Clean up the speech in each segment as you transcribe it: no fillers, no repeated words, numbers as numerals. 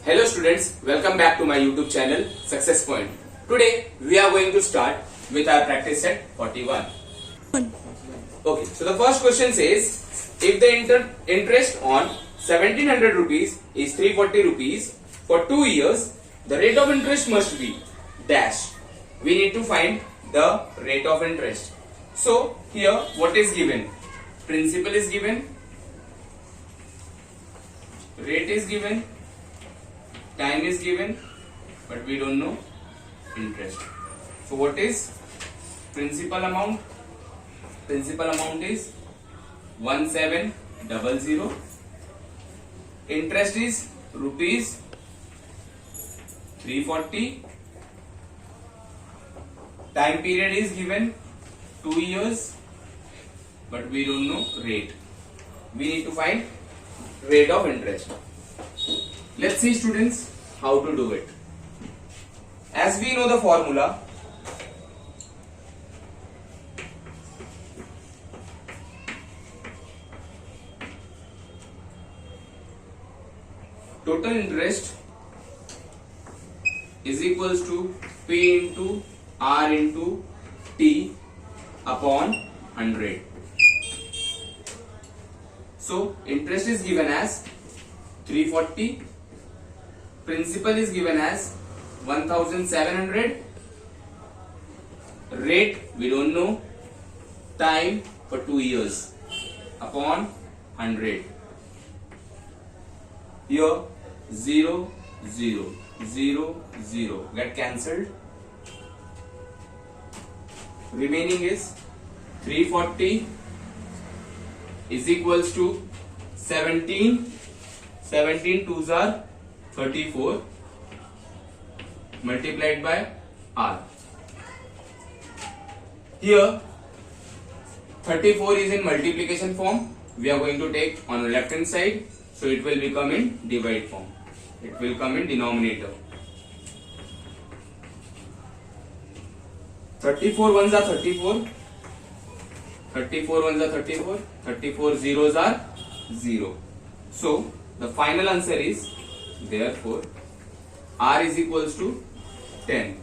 Hello students, welcome back to my YouTube channel Success Point. Today we are going to start with our practice set 41. Okay, so the first question says, if the interest on 1700 rupees is 340 rupees for 2 years, the rate of interest must be dash. We need to find the rate of interest. So here what is given? Principal is given, rate is given, time is given, but we don't know interest. So what is principal amount? Principal amount is 1700. Interest is rupees 340. Time period is given 2 years, but we don't know rate. We need to find rate of interest. Let's see students how to do it. As we know the formula, total interest is equals to P into R into T upon 100. So interest is given as 340, principal is given as 1700, rate we don't know, time for 2 years upon 100. Here 0 0 0 0 get cancelled. Remaining is 340 is equals to 17 twos are 34 multiplied by R. Here 34 is in multiplication form. We are going to take on the left hand side, so it will become in divide form. It will come in denominator. 34 ones are 34. 34 ones are 34. 34 zeros are 0. So the final answer is, therefore R is equals to 10%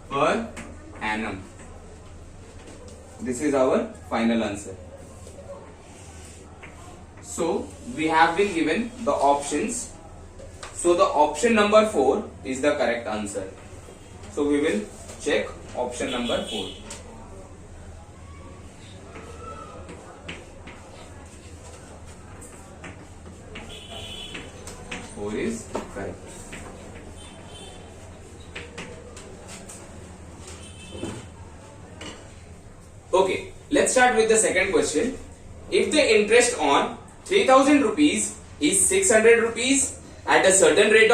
per annum. This is our final answer. So we have been given the options. So the option number 4 is the correct answer. So we will check option number 4. Is correct. Okay, let's start with the second question. If the interest on 3000 rupees is 600 rupees at a certain rate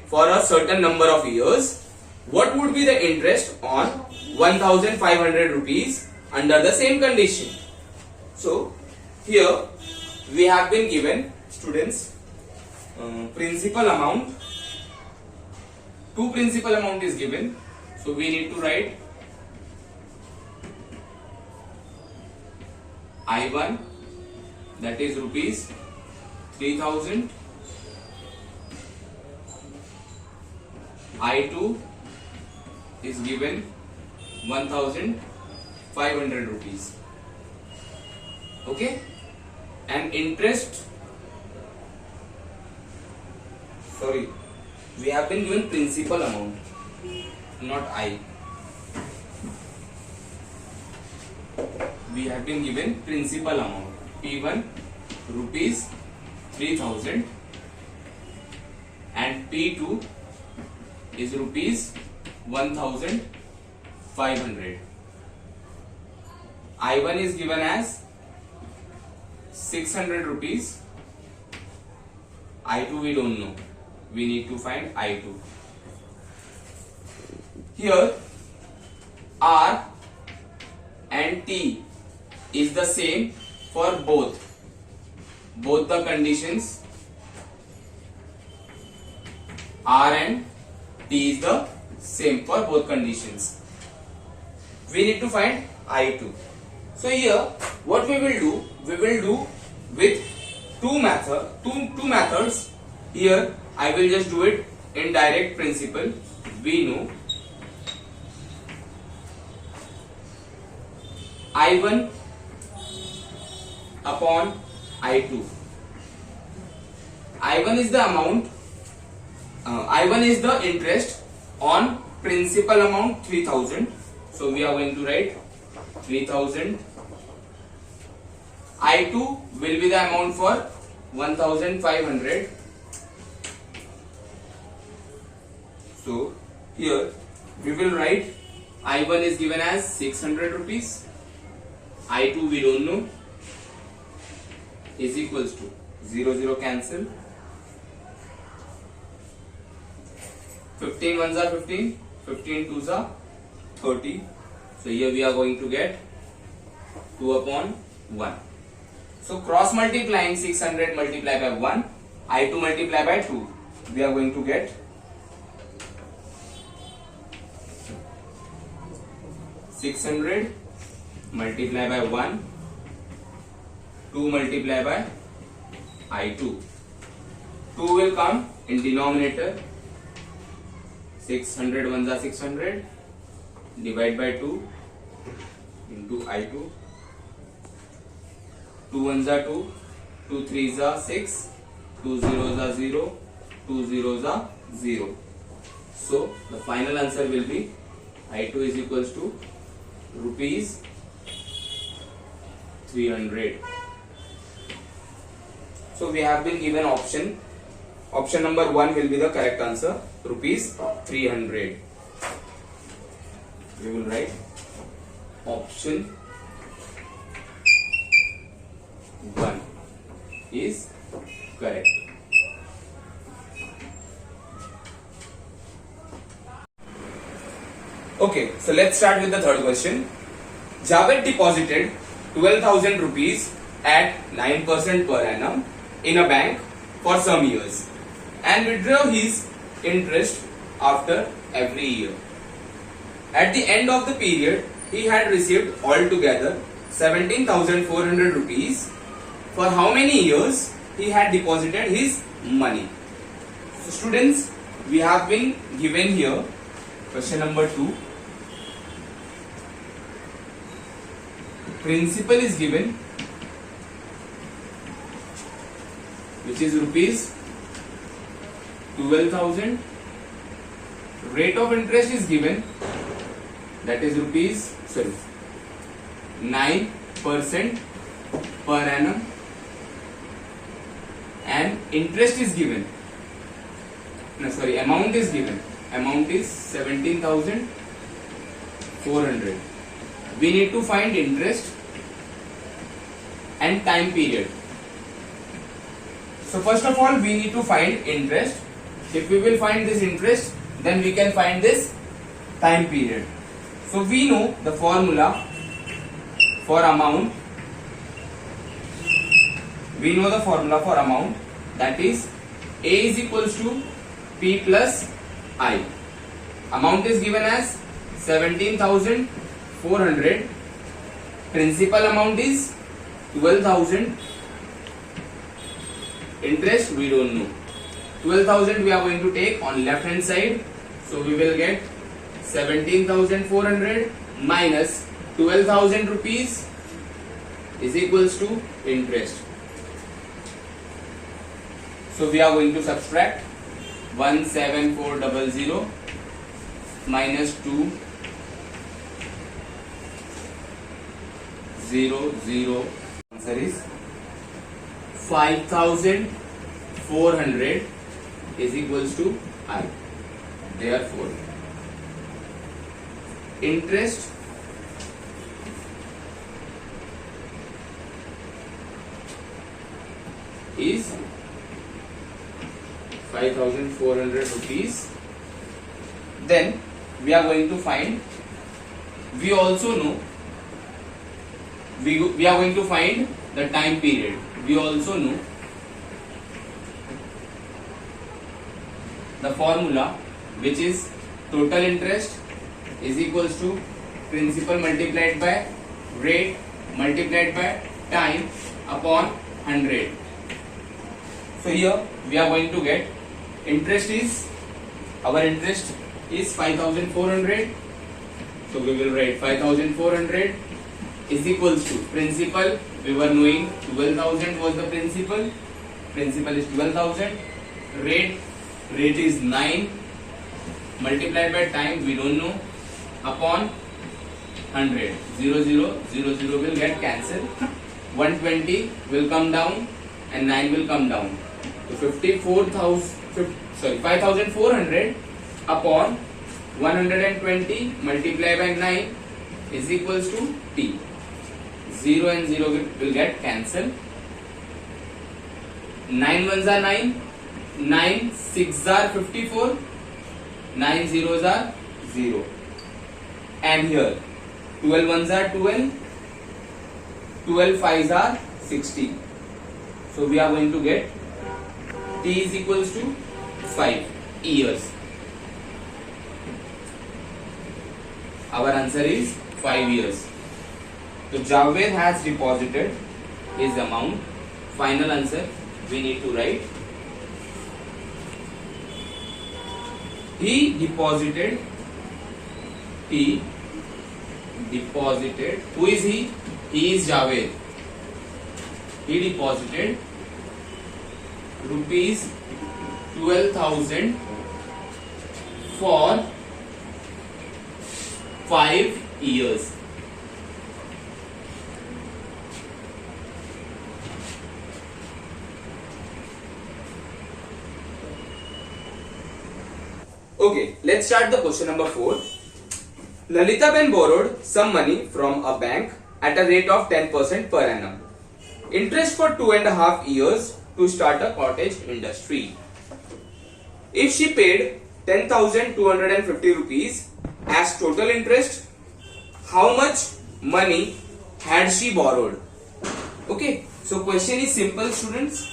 for a certain number of years, what would be the interest on 1500 rupees under the same condition? So here we have been given, students, principal amount. 2 principal amount is given, so we need to write I1, that is rupees 3000, I2 is given 1500 rupees. Okay, and interest, sorry, we have been given principal amount, not I. We have been given principal amount, P1 rupees 3000 and P2 is rupees 1500. I1 is given as 600 rupees. I2 we don't know. We need to find I2. Here R and T is the same for both the conditions. R and T is the same for both conditions. We need to find I2. So here what we will do with two methods. Here I will just do it in direct principle. We know I1 upon I2. I1 is the amount, I1 is the interest on principal amount 3000. So we are going to write 3000. I2 will be the amount for 1500. So here we will write I1 is given as 600 rupees. I2 we don't know, is equals to 0 cancel. 15 ones are 15, 15 twos are 30. So here we are going to get 2 upon 1. So cross multiplying 600 multiplied by 1, I2 multiplied by 2, we are going to get 600 multiplied by 1, 2 multiplied by I2. 2 will come in denominator. 600 ones are 600, divide by 2 into I2. 2 ones are 2, 2 threes are 6, 2 zeros are 0, 2 zeros are 0. So the final answer will be I2 is equals to rupees 300. So we have been given option. Option number 1 will be the correct answer, rupees 300. We will write option 1 is correct. Okay, so let's start with the third question. Javed deposited 12,000 rupees at 9% per annum in a bank for some years and withdraw his interest after every year. At the end of the period, he had received altogether 17,400 rupees. For how many years he had deposited his money? So students, we have been given here question number 2. Principal is given, which is rupees 12,000. Rate of interest is given, that is 9% per annum, and interest is given. Amount is given. Amount is 17,400. We need to find interest and time period. So first of all, we need to find interest. If we will find this interest, then we can find this time period. So we know the formula for amount. We know the formula for amount, that is A is equals to P plus I. Amount is given as 17,400. Principal amount is 12,000. Interest we don't know. 12,000 we are going to take on left hand side. So we will get 17,400 minus 12,000 rupees is equals to interest. So we are going to subtract 17400 minus 200. Answer is 5,400 is equals to I. Therefore, interest is 5,400 rupees. Then we are going to find, we also know, we are going to find the time period. We also know the formula, which is total interest is equals to principal multiplied by rate multiplied by time upon 100. So here we are going to get our interest is 5400. So we will write 5400 is equals to principal. We were knowing 12,000 was the principal. Principal is 12,000. Rate is 9 multiplied by time, we don't know, upon 100. 0 will get cancelled. 120 will come down and 9 will come down. So 5400 upon 120 multiplied by 9 is equals to T. 0 and 0 will get cancelled. 9 ones are 9, 9 6s are 54, 9 zeros are 0. And here 12 ones are 12, 12 5s are 60. So we are going to get T is equals to 5 years. Our answer is 5 years. So Javed has deposited his amount. Final answer we need to write. He deposited. Who is he? He is Javed. He deposited rupees 12,000 for 5 years. Okay, let's start the question number 4. Lalita Ben borrowed some money from a bank at a rate of 10% per annum. Interest for 2.5 years to start a cottage industry. If she paid 10,250 rupees as total interest, how much money had she borrowed? Okay, so question is simple, students.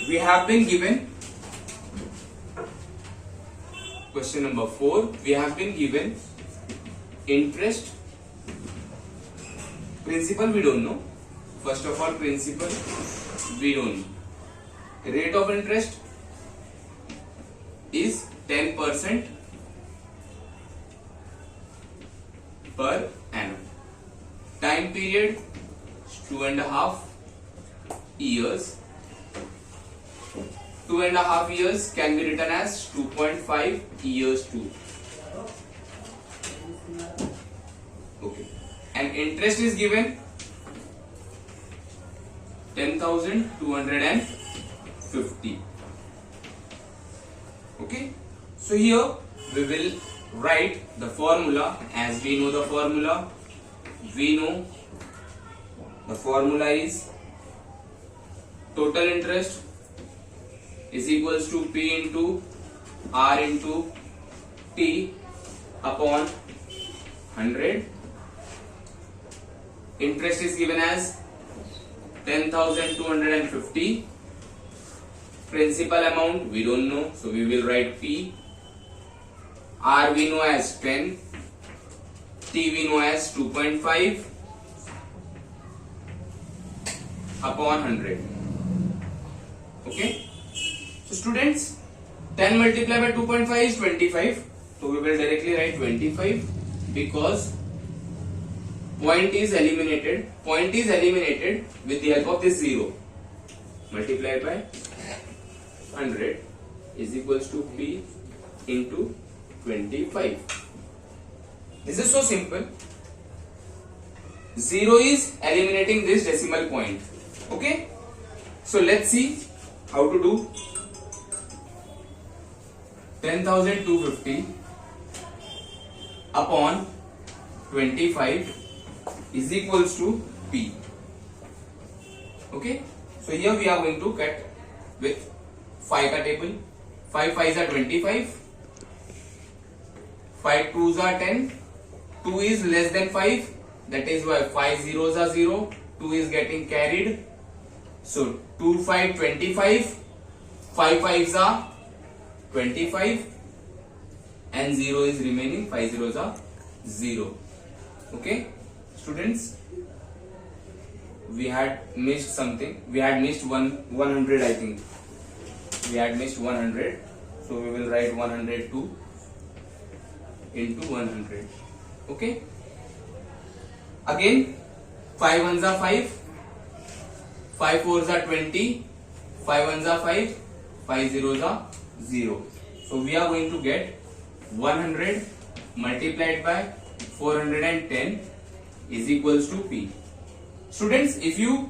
We have been given question number 4. We have been given interest. Principal we don't know. First of all, principal we don't know. Rate of interest is 10% per annum. Time period 2.5 years. 2.5 years can be written as 2.5 years too. Okay. And interest is given 10,250. Okay. So here we will write the formula. As we know the formula, is total interest is equals to P into R into T upon 100. Interest is given as 10,250. Principal amount we don't know, so we will write P. R we know as 10. T we know as 2.5 upon 100. Okay. So students, 10 multiplied by 2.5 is 25. So we will directly write 25 because point is eliminated. Point is eliminated with the help of this 0. Multiplied by 100 is equals to P into 25. This is so simple. 0 is eliminating this decimal point. Okay. So let's see how to do. 10,250 upon 25 is equals to P. Okay. So here we are going to cut with 5 ka table. 5 5s are 25. 5 2s are 10. 2 is less than 5. That is why 5 zeros are 0. 2 is getting carried. So 2 5 25. 5 5s are 25 and 0 is remaining. 5 zeros are 0. Okay students, we had missed something. We had missed 100, I think. We had missed 100. So we will write 102 into 100. Okay. Again, 5 ones are 5, 5 fours are 20, 5 ones are 5, 5 zeros are 0. So we are going to get 100 multiplied by 410 is equals to P. Students, if you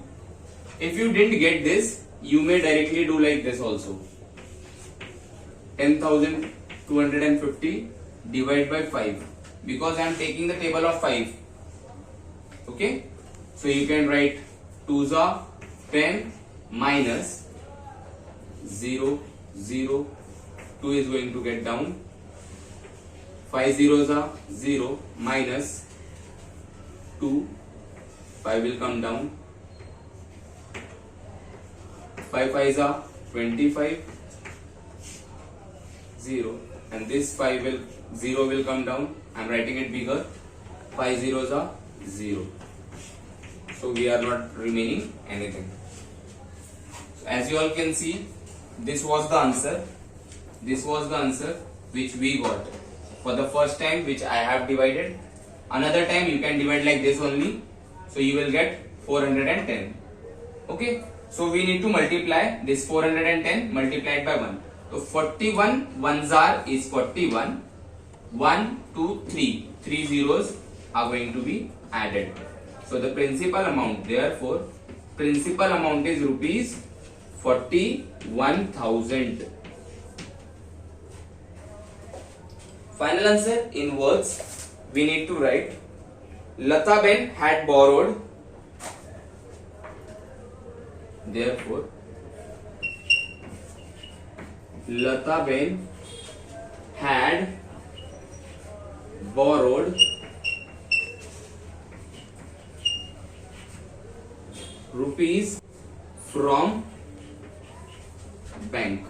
didn't get this, you may directly do like this also. 10,250 divided by 5, because I am taking the table of 5. Okay, so you can write 2s are 10 minus 0, 0, 2 is going to get down, 5 zeros are 0 minus 2, 5 will come down, 5 5s are 25, 0, and this 0 will come down. I am writing it bigger, 5 zeros are 0. So we are not remaining anything. So as you all can see, this was the answer. This was the answer which we got for the first time, which I have divided. Another time you can divide like this only. So you will get 410. Okay. So we need to multiply this 410 multiplied by 1. So 41 ones are is 41. 1, 2, 3. 3 zeros are going to be added. So the principal amount, therefore, principal amount is rupees 41,000. Final answer in words, we need to write Lata Ben had borrowed, therefore Lata Ben had borrowed rupees from bank.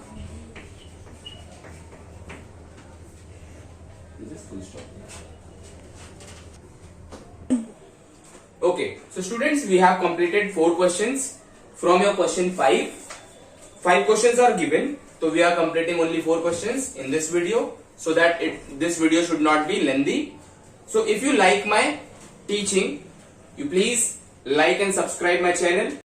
Just full stop. Okay, so students, we have completed 4 questions from your question 5. 5 questions are given, so we are completing only 4 questions in this video, so that this video should not be lengthy. So if you like my teaching, you please like and subscribe my channel.